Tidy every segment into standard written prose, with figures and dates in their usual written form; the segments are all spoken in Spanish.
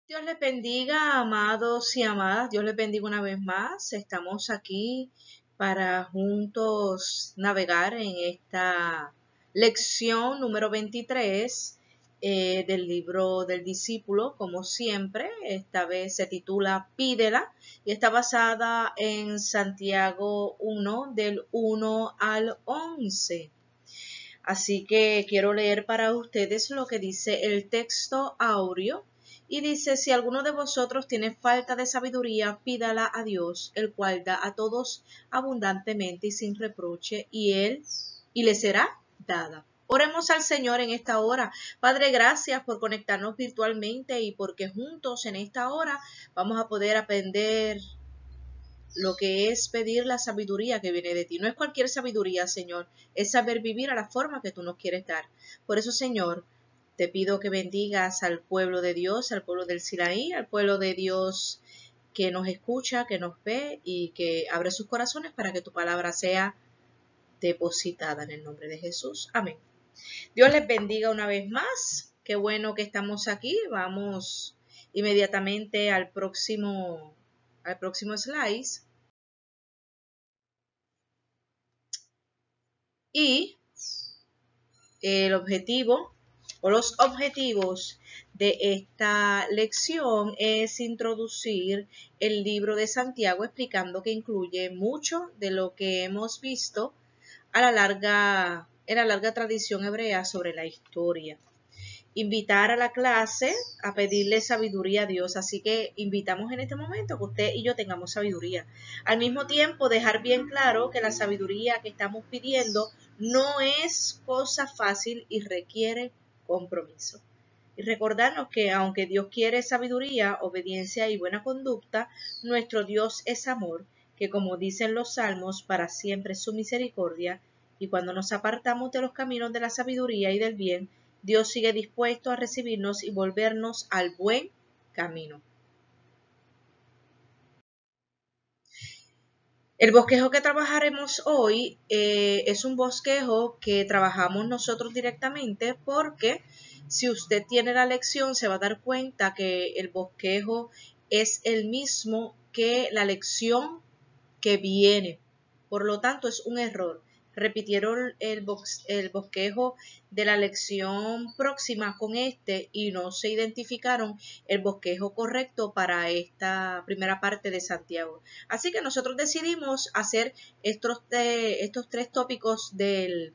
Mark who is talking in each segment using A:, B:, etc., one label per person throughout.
A: Dios les bendiga, amados y amadas. Dios les bendiga una vez más. Estamos aquí para juntos navegar en esta lección número 23 del libro del discípulo, como siempre. Esta vez se titula Pídela y está basada en Santiago 1 del 1 al 11. Así que quiero leer para ustedes lo que dice el texto áureo. Y dice, si alguno de vosotros tiene falta de sabiduría, pídala a Dios, el cual da a todos abundantemente y sin reproche, y le será dada. Oremos al Señor en esta hora. Padre, gracias por conectarnos virtualmente y porque juntos en esta hora vamos a poder aprender lo que es pedir la sabiduría que viene de ti. No es cualquier sabiduría, Señor, es saber vivir a la forma que tú nos quieres dar. Por eso, Señor, te pido que bendigas al pueblo de Dios, al pueblo del Sinaí, al pueblo de Dios que nos escucha, que nos ve y que abre sus corazones para que tu palabra sea depositada en el nombre de Jesús. Amén. Dios les bendiga una vez más. Qué bueno que estamos aquí. Vamos inmediatamente al próximo slide. Y el objetivo o los objetivos de esta lección es introducir el libro de Santiago, explicando que incluye mucho de lo que hemos visto en la larga tradición hebrea sobre la historia. Invitar a la clase a pedirle sabiduría a Dios. Así que invitamos en este momento que usted y yo tengamos sabiduría. Al mismo tiempo, dejar bien claro que la sabiduría que estamos pidiendo no es cosa fácil y requiere compromiso. Y recordarnos que aunque Dios quiere sabiduría, obediencia y buena conducta, nuestro Dios es amor, que como dicen los salmos, para siempre es su misericordia, y cuando nos apartamos de los caminos de la sabiduría y del bien, Dios sigue dispuesto a recibirnos y volvernos al buen camino. El bosquejo que trabajaremos hoy es un bosquejo que trabajamos nosotros directamente porque si usted tiene la lección se va a dar cuenta que el bosquejo es el mismo que la lección que viene. Por lo tanto, es un error. Repitieron el bosquejo de la lección próxima con este y no se identificaron el bosquejo correcto para esta primera parte de Santiago. Así que nosotros decidimos hacer estos tres tópicos del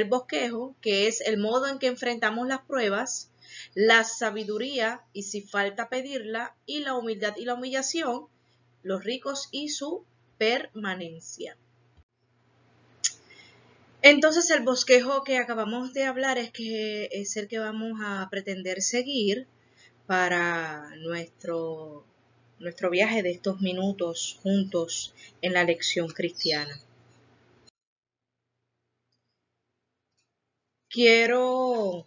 A: bosquejo, que es el modo en que enfrentamos las pruebas, la sabiduría y si falta pedirla, y la humildad y la humillación, los ricos y su permanencia. Entonces el bosquejo que acabamos de hablar es el que vamos a pretender seguir para nuestro viaje de estos minutos juntos en la lección cristiana. Quiero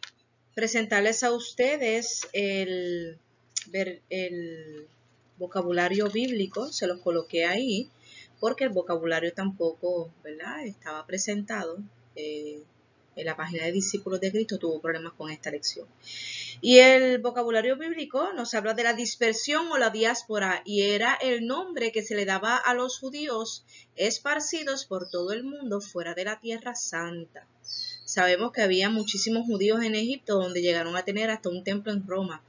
A: presentarles a ustedes el vocabulario bíblico, se los coloqué ahí, porque el vocabulario tampoco, ¿verdad?, estaba presentado. En la página de Discípulos de Cristo tuvo problemas con esta lección. Y el vocabulario bíblico nos habla de la dispersión o la diáspora, y era el nombre que se le daba a los judíos esparcidos por todo el mundo fuera de la Tierra Santa. Sabemos que había muchísimos judíos en Egipto, donde llegaron a tener hasta un templo en Roma,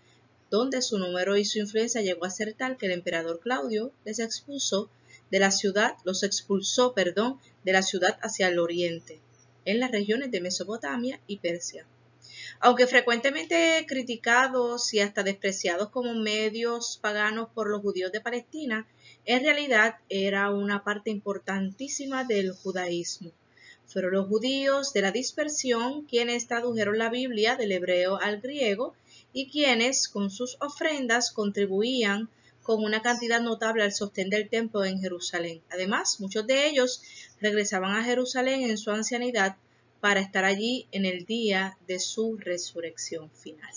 A: donde su número y su influencia llegó a ser tal que el emperador Claudio los expulsó de la ciudad hacia el oriente, en las regiones de Mesopotamia y Persia. Aunque frecuentemente criticados y hasta despreciados como medios paganos por los judíos de Palestina, en realidad era una parte importantísima del judaísmo. Fueron los judíos de la dispersión quienes tradujeron la Biblia del hebreo al griego y quienes con sus ofrendas contribuían con una cantidad notable al sostén del templo en Jerusalén. Además, muchos de ellos regresaban a Jerusalén en su ancianidad para estar allí en el día de su resurrección final.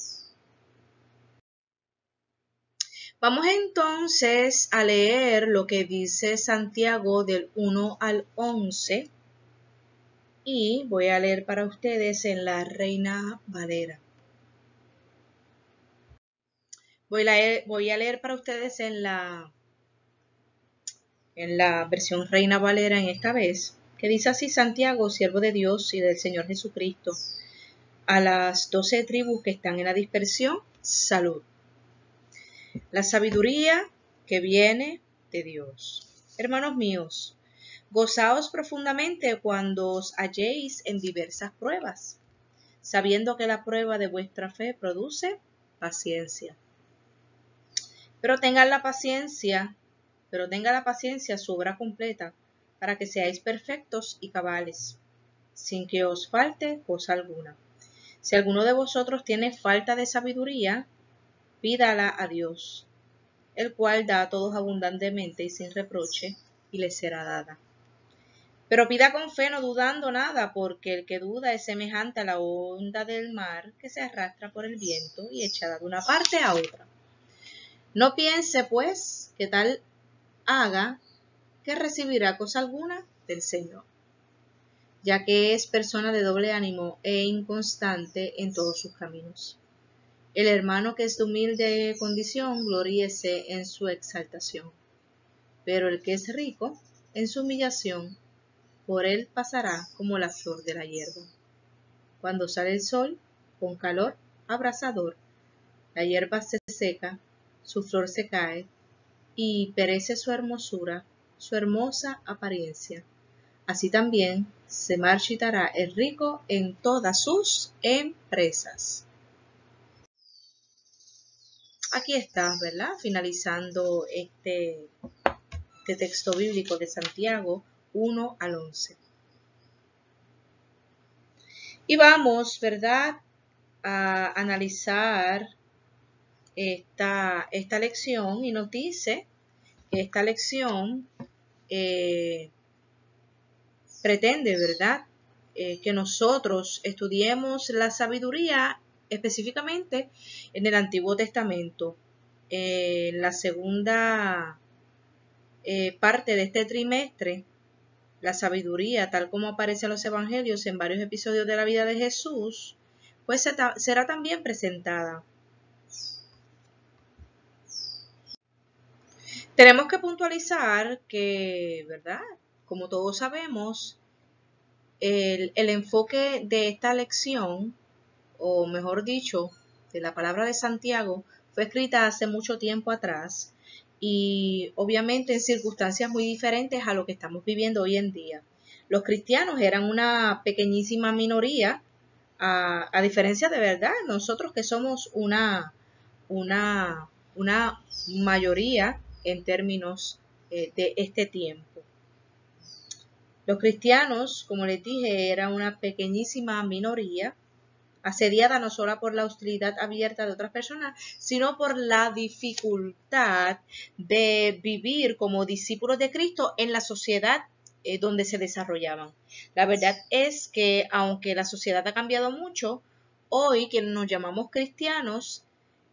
A: Vamos entonces a leer lo que dice Santiago del 1 al 11 y voy a leer para ustedes en la Reina Valera. Voy a leer para ustedes en la versión Reina Valera en esta vez, que dice así: Santiago, siervo de Dios y del Señor Jesucristo, a las 12 tribus que están en la dispersión, salud. La sabiduría que viene de Dios. Hermanos míos, gozaos profundamente cuando os halléis en diversas pruebas, sabiendo que la prueba de vuestra fe produce paciencia. Pero tenga la paciencia su obra completa, para que seáis perfectos y cabales, sin que os falte cosa alguna. Si alguno de vosotros tiene falta de sabiduría, pídala a Dios, el cual da a todos abundantemente y sin reproche, y le será dada. Pero pida con fe, no dudando nada, porque el que duda es semejante a la onda del mar que se arrastra por el viento y echada de una parte a otra. No piense, pues, que tal haga, que recibirá cosa alguna del Señor, ya que es persona de doble ánimo e inconstante en todos sus caminos. El hermano que es de humilde condición, gloríese en su exaltación, pero el que es rico, en su humillación, por él pasará como la flor de la hierba. Cuando sale el sol, con calor abrasador, la hierba se seca, su flor se cae, y perece su hermosura, su hermosa apariencia. Así también se marchitará el rico en todas sus empresas. Aquí está, ¿verdad? Finalizando este texto bíblico de Santiago 1 al 11. Y vamos, ¿verdad?, a analizar esta lección, y nos dice que esta lección pretende, ¿verdad?, que nosotros estudiemos la sabiduría específicamente en el Antiguo Testamento. En la segunda parte de este trimestre, la sabiduría, tal como aparece en los evangelios en varios episodios de la vida de Jesús, pues será también presentada. Tenemos que puntualizar que, ¿verdad?, como todos sabemos, el enfoque de esta lección, o mejor dicho, de la palabra de Santiago, fue escrita hace mucho tiempo atrás y obviamente en circunstancias muy diferentes a lo que estamos viviendo hoy en día. Los cristianos eran una pequeñísima minoría, a diferencia de, verdad, nosotros que somos una mayoría en términos de este tiempo. Los cristianos, como les dije, eran una pequeñísima minoría, asediada no solo por la hostilidad abierta de otras personas, sino por la dificultad de vivir como discípulos de Cristo en la sociedad donde se desarrollaban. La verdad es que, aunque la sociedad ha cambiado mucho, hoy que nos llamamos cristianos,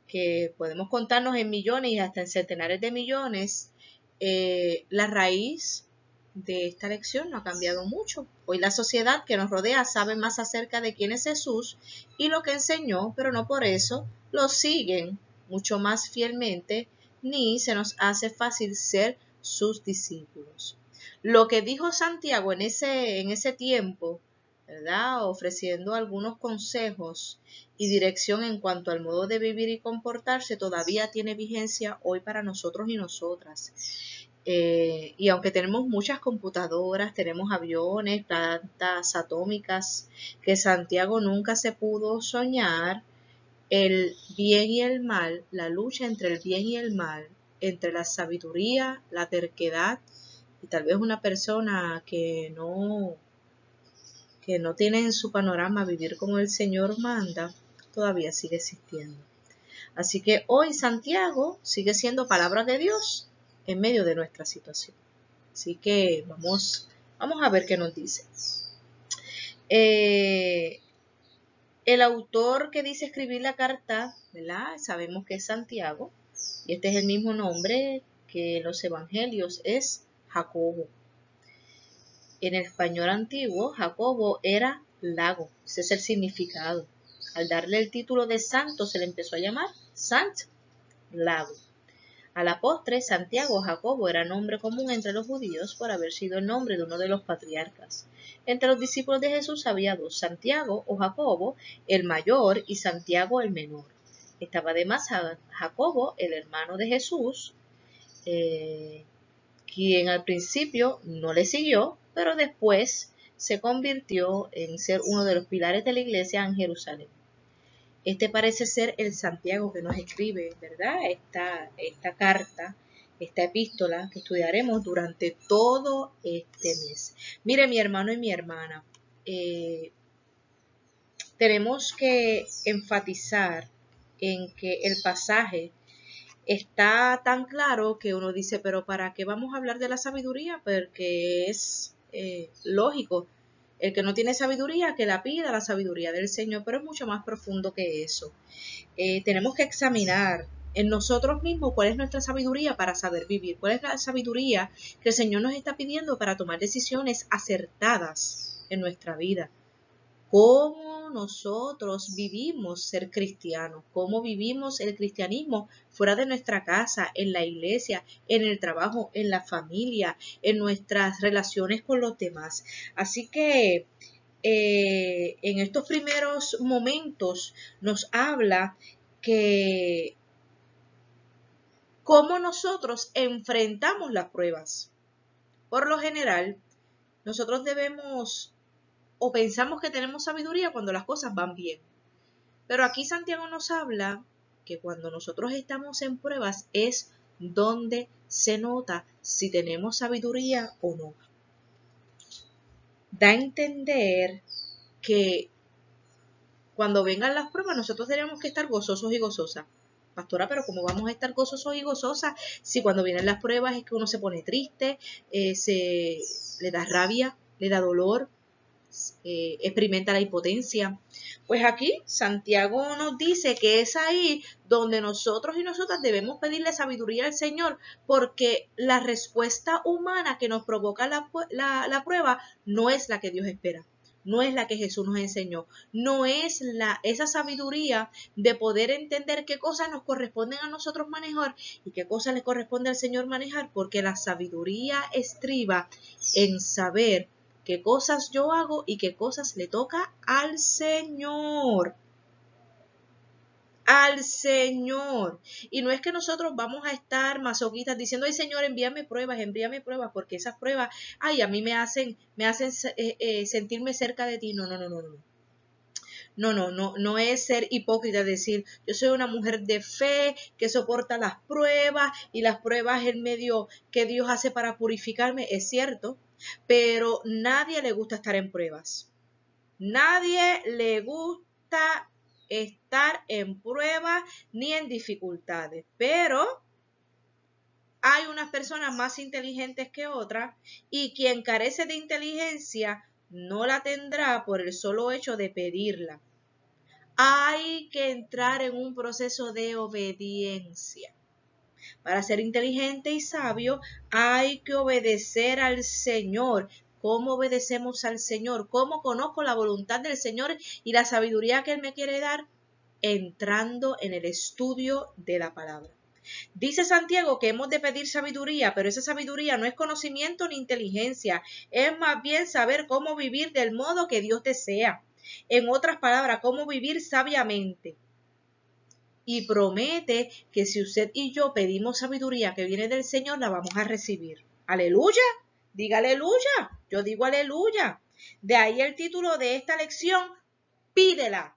A: que podemos contarnos en millones y hasta en centenares de millones, la raíz de esta lección no ha cambiado mucho. Hoy la sociedad que nos rodea sabe más acerca de quién es Jesús y lo que enseñó, pero no por eso lo siguen mucho más fielmente, ni se nos hace fácil ser sus discípulos. Lo que dijo Santiago en ese tiempo, ¿verdad?, ofreciendo algunos consejos y dirección en cuanto al modo de vivir y comportarse, todavía tiene vigencia hoy para nosotros y nosotras. Y aunque tenemos muchas computadoras, tenemos aviones, plantas atómicas, que Santiago nunca se pudo soñar, el bien y el mal, la lucha entre el bien y el mal, entre la sabiduría, la terquedad y tal vez una persona que no tiene en su panorama vivir como el Señor manda, todavía sigue existiendo. Así que hoy Santiago sigue siendo palabra de Dios en medio de nuestra situación. Así que vamos a ver qué nos dice. El autor que dice escribir la carta, ¿verdad?, sabemos que es Santiago, y este es el mismo nombre que en los evangelios es Jacobo. En el español antiguo, Jacobo era lago, ese es el significado. Al darle el título de santo se le empezó a llamar Sant lago. A la postre, Santiago o Jacobo era nombre común entre los judíos por haber sido el nombre de uno de los patriarcas. Entre los discípulos de Jesús había dos, Santiago o Jacobo, el mayor, y Santiago el menor. Estaba además Jacobo, el hermano de Jesús, quien al principio no le siguió, pero después se convirtió en ser uno de los pilares de la iglesia en Jerusalén. Este parece ser el Santiago que nos escribe, ¿verdad? Esta carta, esta epístola que estudiaremos durante todo este mes. Mire, mi hermano y mi hermana, tenemos que enfatizar en que el pasaje está tan claro que uno dice, pero ¿para qué vamos a hablar de la sabiduría? Porque es lógico. El que no tiene sabiduría, que la pida, la sabiduría del Señor, pero es mucho más profundo que eso. Tenemos que examinar en nosotros mismos cuál es nuestra sabiduría para saber vivir, cuál es la sabiduría que el Señor nos está pidiendo para tomar decisiones acertadas en nuestra vida. Cómo nosotros vivimos ser cristianos, cómo vivimos el cristianismo fuera de nuestra casa, en la iglesia, en el trabajo, en la familia, en nuestras relaciones con los demás. Así que en estos primeros momentos nos habla que cómo nosotros enfrentamos las pruebas. Por lo general, nosotros debemos o pensamos que tenemos sabiduría cuando las cosas van bien. Pero aquí Santiago nos habla que cuando nosotros estamos en pruebas es donde se nota si tenemos sabiduría o no. Da a entender que cuando vengan las pruebas nosotros tenemos que estar gozosos y gozosas. Pastora, pero ¿cómo vamos a estar gozosos y gozosas si cuando vienen las pruebas es que uno se pone triste, le da rabia, le da dolor, experimenta la impotencia? Pues aquí Santiago nos dice que es ahí donde nosotros y nosotras debemos pedirle sabiduría al Señor, porque la respuesta humana que nos provoca la prueba no es la que Dios espera. No es la que Jesús nos enseñó, no es esa sabiduría de poder entender qué cosas nos corresponden a nosotros manejar y qué cosas le corresponde al Señor manejar, porque la sabiduría estriba en saber qué cosas yo hago y qué cosas le toca al Señor. Al Señor. Y no es que nosotros vamos a estar masoquistas diciendo, ay Señor, envíame pruebas, porque esas pruebas, ay, a mí me hacen sentirme cerca de ti. No es ser hipócrita decir, yo soy una mujer de fe que soporta las pruebas y las pruebas es el medio que Dios hace para purificarme. Es cierto, pero nadie le gusta estar en pruebas. Nadie le gusta estar en pruebas ni en dificultades, pero hay unas personas más inteligentes que otras y quien carece de inteligencia no la tendrá por el solo hecho de pedirla. Hay que entrar en un proceso de obediencia. Para ser inteligente y sabio hay que obedecer al Señor. ¿Cómo obedecemos al Señor? ¿Cómo conozco la voluntad del Señor y la sabiduría que Él me quiere dar? Entrando en el estudio de la palabra. Dice Santiago que hemos de pedir sabiduría, pero esa sabiduría no es conocimiento ni inteligencia, es más bien saber cómo vivir del modo que Dios desea. En otras palabras, cómo vivir sabiamente. Y promete que si usted y yo pedimos sabiduría que viene del Señor, la vamos a recibir. ¡Aleluya! Diga aleluya. Yo digo aleluya. De ahí el título de esta lección, pídela.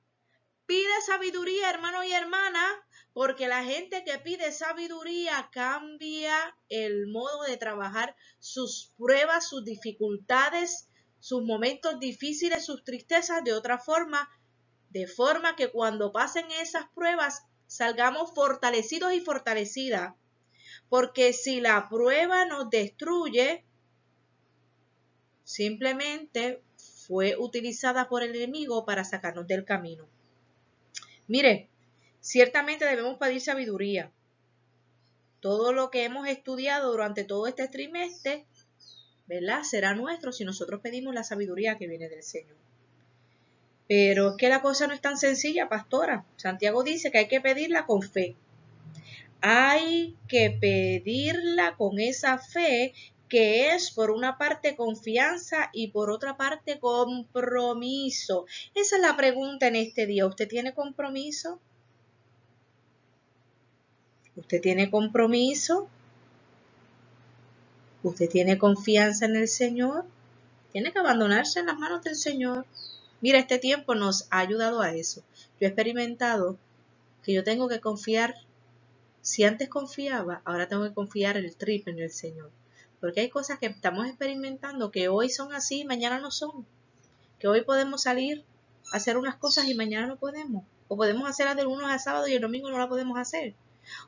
A: Pide sabiduría, hermano y hermana, porque la gente que pide sabiduría cambia el modo de trabajar sus pruebas, sus dificultades, sus momentos difíciles, sus tristezas de otra forma, de forma que cuando pasen esas pruebas salgamos fortalecidos y fortalecidas, porque si la prueba nos destruye, simplemente fue utilizada por el enemigo para sacarnos del camino. Mire, ciertamente debemos pedir sabiduría. Todo lo que hemos estudiado durante todo este trimestre, ¿verdad?, será nuestro si nosotros pedimos la sabiduría que viene del Señor. Pero es que la cosa no es tan sencilla, pastora. Santiago dice que hay que pedirla con fe. hay que pedirla con esa fe que es por una parte confianza y por otra parte compromiso. Esa es la pregunta en este día. ¿Usted tiene compromiso? ¿Usted tiene compromiso? ¿Usted tiene confianza en el Señor? Tiene que abandonarse en las manos del Señor. Mira, este tiempo nos ha ayudado a eso. Yo he experimentado que yo tengo que confiar. Si antes confiaba, ahora tengo que confiar el triple en el Señor. Porque hay cosas que estamos experimentando que hoy son así y mañana no son. Que hoy podemos salir a hacer unas cosas y mañana no podemos. O podemos hacerlas de lunes a sábado y el domingo no la podemos hacer.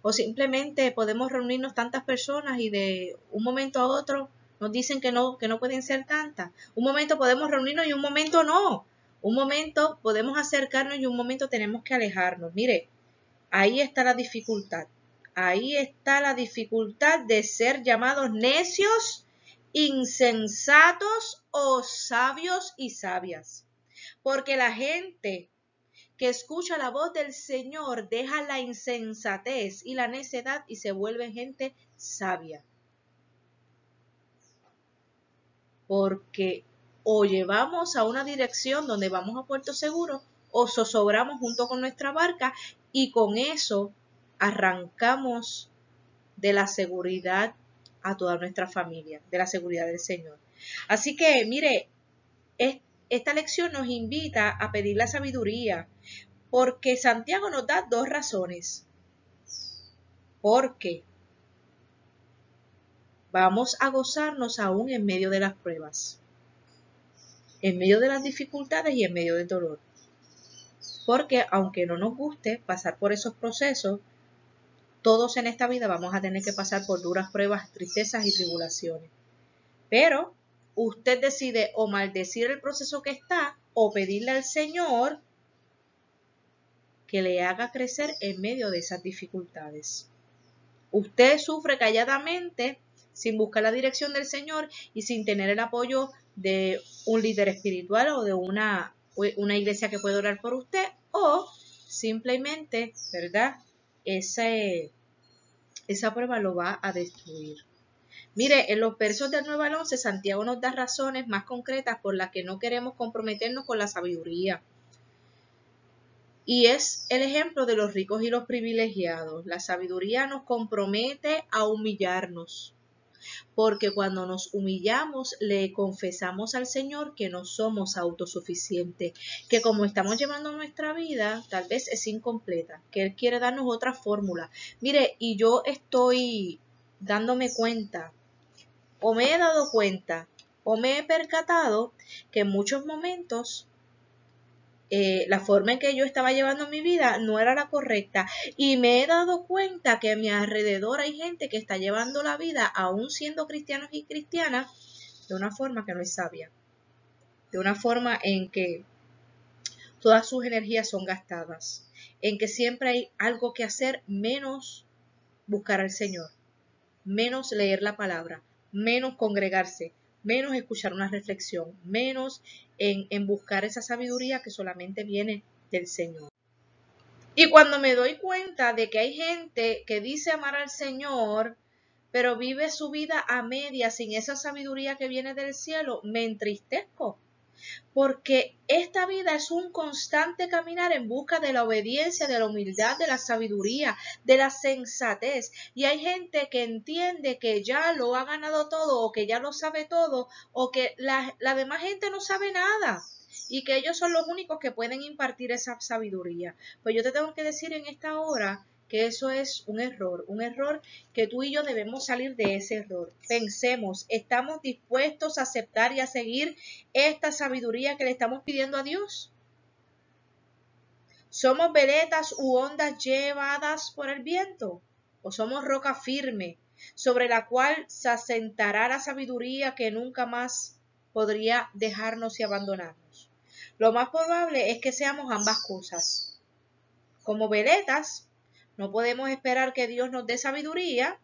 A: O simplemente podemos reunirnos tantas personas y de un momento a otro nos dicen que no pueden ser tantas. Un momento podemos reunirnos y un momento no. Un momento podemos acercarnos y un momento tenemos que alejarnos. Mire, ahí está la dificultad. Ahí está la dificultad de ser llamados necios, insensatos o sabios y sabias. Porque la gente que escucha la voz del Señor deja la insensatez y la necedad y se vuelve gente sabia. Porque o llevamos a una dirección donde vamos a puerto seguro o zozobramos junto con nuestra barca y con eso arrancamos de la seguridad a toda nuestra familia, de la seguridad del Señor. Así que, mire, esta lección nos invita a pedir la sabiduría, porque Santiago nos da dos razones. Porque vamos a gozarnos aún en medio de las pruebas, en medio de las dificultades y en medio del dolor. Porque aunque no nos guste pasar por esos procesos, todos en esta vida vamos a tener que pasar por duras pruebas, tristezas y tribulaciones. Pero usted decide o maldecir el proceso que está o pedirle al Señor que le haga crecer en medio de esas dificultades. Usted sufre calladamente sin buscar la dirección del Señor y sin tener el apoyo de un líder espiritual o de una iglesia que puede orar por usted, o simplemente, ¿verdad? Esa prueba lo va a destruir. Mire, en los versos del 9 al 11, Santiago nos da razones más concretas por las que no queremos comprometernos con la sabiduría. Y es el ejemplo de los ricos y los privilegiados. La sabiduría nos compromete a humillarnos, porque cuando nos humillamos le confesamos al Señor que no somos autosuficientes, que como estamos llevando nuestra vida, tal vez es incompleta, que Él quiere darnos otra fórmula. Mire, y yo estoy dándome cuenta, o me he dado cuenta, o me he percatado que en muchos momentos la forma en que yo estaba llevando mi vida no era la correcta, y me he dado cuenta que a mi alrededor hay gente que está llevando la vida, aún siendo cristianos y cristianas, de una forma que no es sabia, de una forma en que todas sus energías son gastadas, en que siempre hay algo que hacer menos buscar al Señor, menos leer la palabra, menos congregarse, menos escuchar una reflexión, menos en buscar esa sabiduría que solamente viene del Señor. Y cuando me doy cuenta de que hay gente que dice amar al Señor, pero vive su vida a media sin esa sabiduría que viene del cielo, me entristezco. Porque esta vida es un constante caminar en busca de la obediencia, de la humildad, de la sabiduría, de la sensatez. Y hay gente que entiende que ya lo ha ganado todo, o que ya lo sabe todo, o que la demás gente no sabe nada, y que ellos son los únicos que pueden impartir esa sabiduría. Pues yo te tengo que decir en esta hora que eso es un error que tú y yo debemos salir de ese error. Pensemos, ¿estamos dispuestos a aceptar y a seguir esta sabiduría que le estamos pidiendo a Dios? ¿Somos veletas u ondas llevadas por el viento? ¿O somos roca firme sobre la cual se asentará la sabiduría que nunca más podría dejarnos y abandonarnos? Lo más probable es que seamos ambas cosas. Como veletas, no podemos esperar que Dios nos dé sabiduría,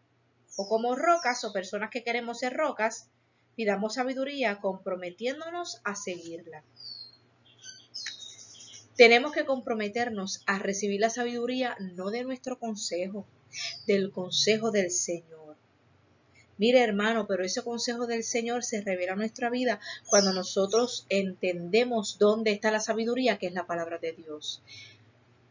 A: o como rocas o personas que queremos ser rocas, pidamos sabiduría comprometiéndonos a seguirla. Tenemos que comprometernos a recibir la sabiduría no de nuestro consejo, del consejo del Señor. Mire, hermano, pero ese consejo del Señor se revela en nuestra vida cuando nosotros entendemos dónde está la sabiduría, que es la palabra de Dios.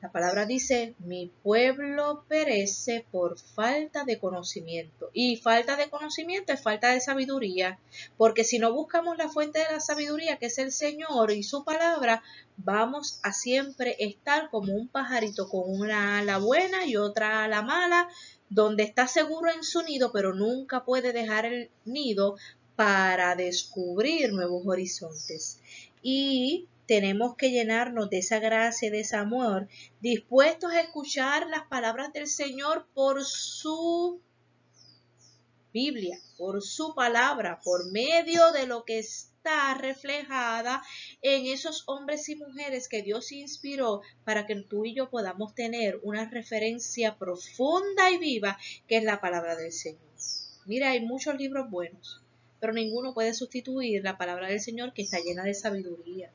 A: La palabra dice, mi pueblo perece por falta de conocimiento. Y falta de conocimiento es falta de sabiduría, porque si no buscamos la fuente de la sabiduría, que es el Señor y su palabra, vamos a siempre estar como un pajarito con una ala buena y otra ala mala, donde está seguro en su nido, pero nunca puede dejar el nido para descubrir nuevos horizontes. Y tenemos que llenarnos de esa gracia, de ese amor, dispuestos a escuchar las palabras del Señor por su Biblia, por su palabra, por medio de lo que está reflejada en esos hombres y mujeres que Dios inspiró para que tú y yo podamos tener una referencia profunda y viva que es la palabra del Señor. Mira, hay muchos libros buenos, pero ninguno puede sustituir la palabra del Señor que está llena de sabiduría.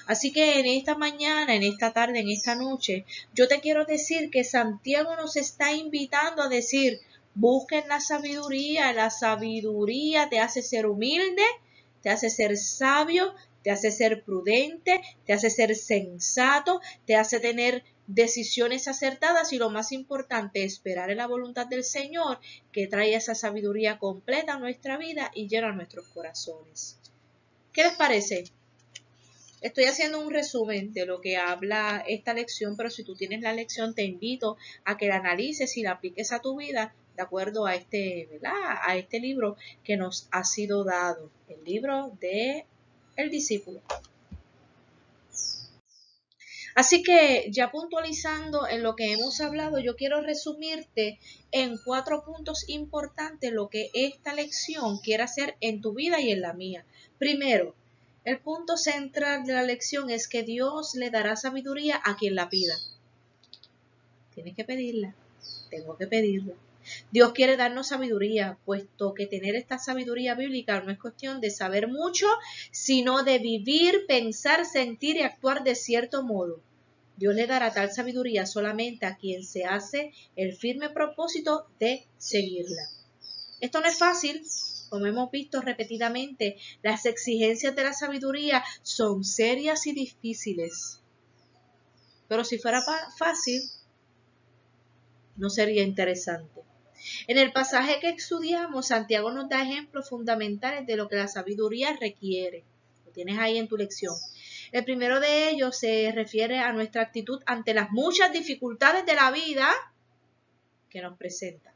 A: Así que en esta mañana, en esta tarde, en esta noche, yo te quiero decir que Santiago nos está invitando a decir, busquen la sabiduría te hace ser humilde, te hace ser sabio, te hace ser prudente, te hace ser sensato, te hace tener decisiones acertadas y lo más importante, esperar en la voluntad del Señor que trae esa sabiduría completa a nuestra vida y llena nuestros corazones. ¿Qué les parece? Estoy haciendo un resumen de lo que habla esta lección, pero si tú tienes la lección te invito a que la analices y la apliques a tu vida de acuerdo a a este libro que nos ha sido dado, el libro de el discípulo. Así que ya puntualizando en lo que hemos hablado, yo quiero resumirte en 4 puntos importantes lo que esta lección quiere hacer en tu vida y en la mía. Primero, el punto central de la lección es que Dios le dará sabiduría a quien la pida. Tienes que pedirla, tengo que pedirla. Dios quiere darnos sabiduría, puesto que tener esta sabiduría bíblica no es cuestión de saber mucho, sino de vivir, pensar, sentir y actuar de cierto modo. Dios le dará tal sabiduría solamente a quien se hace el firme propósito de seguirla. Esto no es fácil, como hemos visto repetidamente, las exigencias de la sabiduría son serias y difíciles. Pero si fuera fácil, no sería interesante. En el pasaje que estudiamos, Santiago nos da ejemplos fundamentales de lo que la sabiduría requiere. Lo tienes ahí en tu lección. El primero de ellos se refiere a nuestra actitud ante las muchas dificultades de la vida que nos presentan.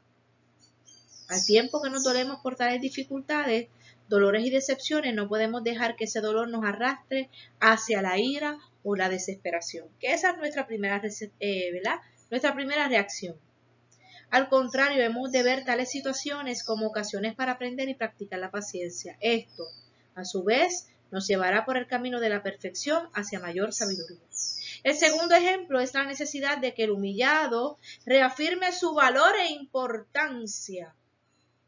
A: Al tiempo que nos dolemos por tales dificultades, dolores y decepciones, no podemos dejar que ese dolor nos arrastre hacia la ira o la desesperación. Que esa es nuestra primera, nuestra primera reacción. Al contrario, hemos de ver tales situaciones como ocasiones para aprender y practicar la paciencia. Esto, a su vez, nos llevará por el camino de la perfección hacia mayor sabiduría. El segundo ejemplo es la necesidad de que el humillado reafirme su valor e importancia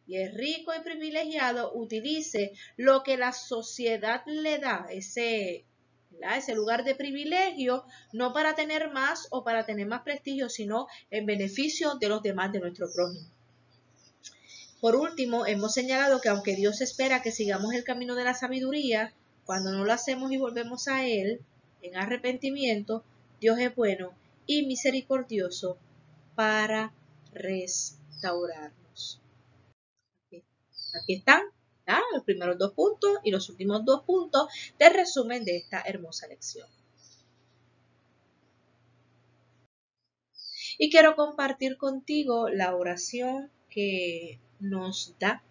A: y el rico y privilegiado utilice lo que la sociedad le da, ese lugar de privilegio, no para tener más o para tener más prestigio, sino en beneficio de los demás, de nuestro prójimo. Por último, hemos señalado que aunque Dios espera que sigamos el camino de la sabiduría, cuando no lo hacemos y volvemos a Él en arrepentimiento, Dios es bueno y misericordioso para restaurarnos. Aquí están los primeros 2 puntos y los últimos 2 puntos de resumen de esta hermosa lección. Y quiero compartir contigo la oración que nos da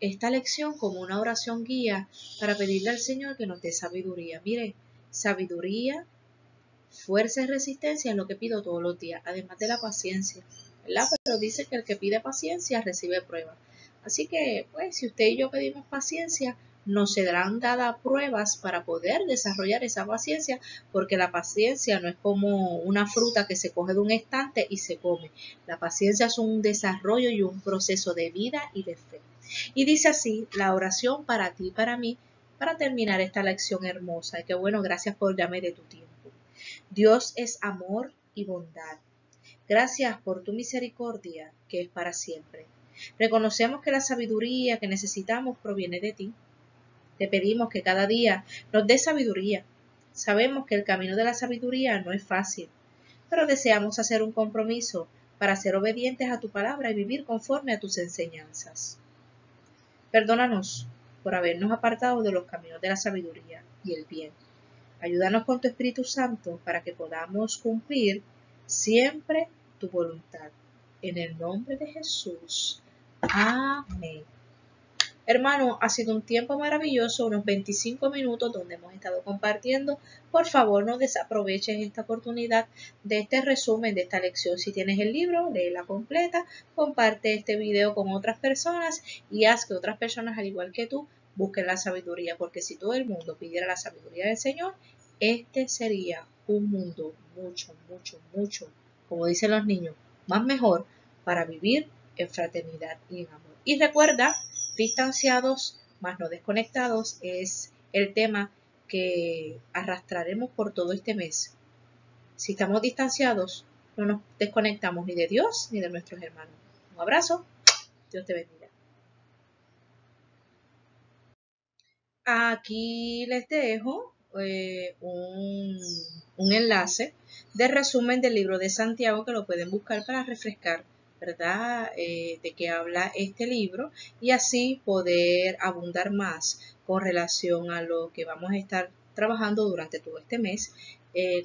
A: esta lección como una oración guía para pedirle al Señor que nos dé sabiduría. Mire, sabiduría, fuerza y resistencia es lo que pido todos los días, además de la paciencia, ¿verdad? Pero dice que el que pide paciencia recibe pruebas. Así que, pues, si usted y yo pedimos paciencia, nos serán dadas pruebas para poder desarrollar esa paciencia, porque la paciencia no es como una fruta que se coge de un estante y se come. La paciencia es un desarrollo y un proceso de vida y de fe. Y dice así la oración para ti y para mí, para terminar esta lección hermosa. Y que bueno, gracias por darme de tu tiempo. Dios es amor y bondad. Gracias por tu misericordia, que es para siempre. Reconocemos que la sabiduría que necesitamos proviene de ti. Te pedimos que cada día nos des sabiduría. Sabemos que el camino de la sabiduría no es fácil, pero deseamos hacer un compromiso para ser obedientes a tu palabra y vivir conforme a tus enseñanzas. Perdónanos por habernos apartado de los caminos de la sabiduría y el bien. Ayúdanos con tu Espíritu Santo para que podamos cumplir siempre tu voluntad. En el nombre de Jesús. Amén. Hermano, ha sido un tiempo maravilloso, unos 25 minutos donde hemos estado compartiendo. Por favor, no desaproveches esta oportunidad de este resumen de esta lección. Si tienes el libro, léela completa, comparte este video con otras personas y haz que otras personas, al igual que tú, busquen la sabiduría, porque si todo el mundo pidiera la sabiduría del Señor, este sería un mundo mucho, como dicen los niños, más mejor para vivir en fraternidad y en amor. Y recuerda, distanciados, mas no desconectados, es el tema que arrastraremos por todo este mes. Si estamos distanciados, no nos desconectamos ni de Dios ni de nuestros hermanos. Un abrazo, Dios te bendiga. Aquí les dejo un enlace de resumen del libro de Santiago que lo pueden buscar para refrescar, ¿verdad? De qué habla este libro y así poder abundar más con relación a lo que vamos a estar trabajando durante todo este mes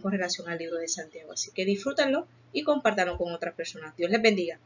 A: con relación al libro de Santiago. Así que disfrútenlo y compártanlo con otras personas. Dios les bendiga.